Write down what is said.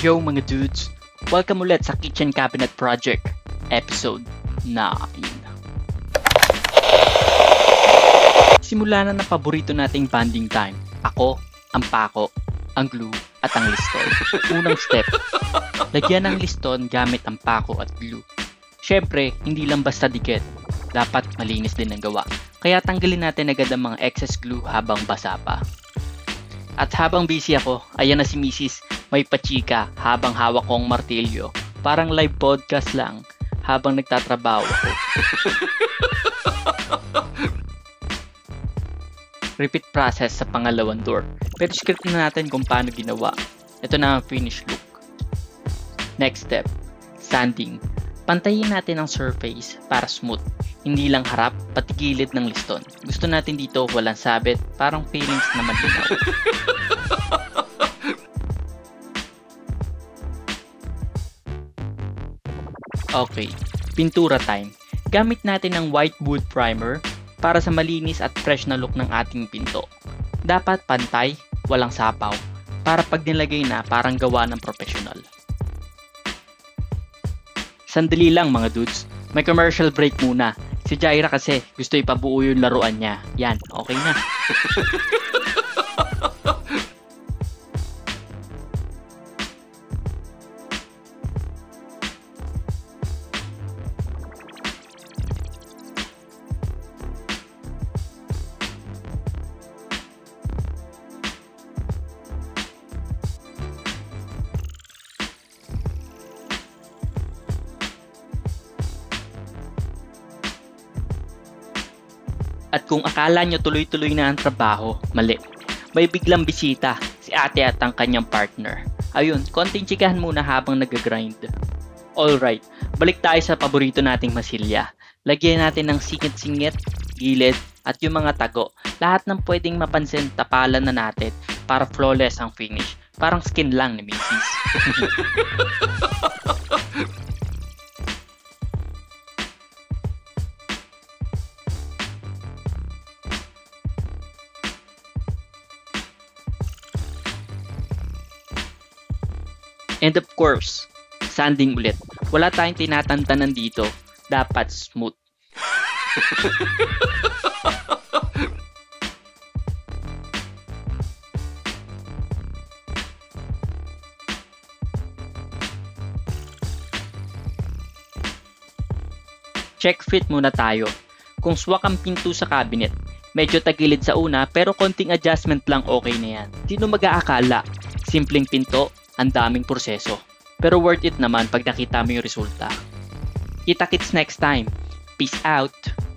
Yo mga dudes! Welcome ulit sa Kitchen Cabinet Project, Episode 9. Simula na ng paborito nating bonding time. Ako, ang pako, ang glue, at ang liston. Unang step, lagyan ng liston gamit ang pako at glue. Syempre, hindi lang basta dikit. Dapat malinis din ang gawa. Kaya tanggalin natin agad ang mga excess glue habang basa pa. At habang busy ako, ayan na si Mrs. May pachika habang hawak kong martilyo. Parang live podcast lang habang nagtatrabaho ako. Repeat process sa pangalawang door. Pero script na natin kung paano ginawa. Ito na ang finished look. Next step, sanding. Pantayin natin ang surface para smooth. Hindi lang harap, pati gilid ng liston. Gusto natin dito walang sabit, parang feelings na malinaw. Okay, pintura time. Gamit natin ang white wood primer para sa malinis at fresh na look ng ating pinto. Dapat pantay, walang sapaw, para pag nilagay na parang gawa ng professional. Sandali lang mga dudes, may commercial break muna. Si Jaira kasi gusto ipabuo yung laruan niya. Yan, okay na. At kung akala nyo tuloy-tuloy na ang trabaho, mali. May biglang bisita, si ate at ang kanyang partner. Ayun, konting chikahan muna habang nag-grind. Alright, balik tayo sa paborito nating masilya. Lagyan natin ng singit-singit, gilid, at yung mga tago. Lahat ng pwedeng mapansin, tapalan na natin para flawless ang finish. Parang skin lang ni Mrs. And of course, sanding ulit. Wala tayong tinatantanan dito. Dapat smooth. Check fit muna tayo. Kung swak ang pinto sa cabinet, medyo tagilid sa una pero konting adjustment lang okay na yan. Sino mag-aakala? Simpleng pinto, ang daming proseso. Pero worth it naman pag nakita mo yung resulta. Kita-kits next time. Peace out!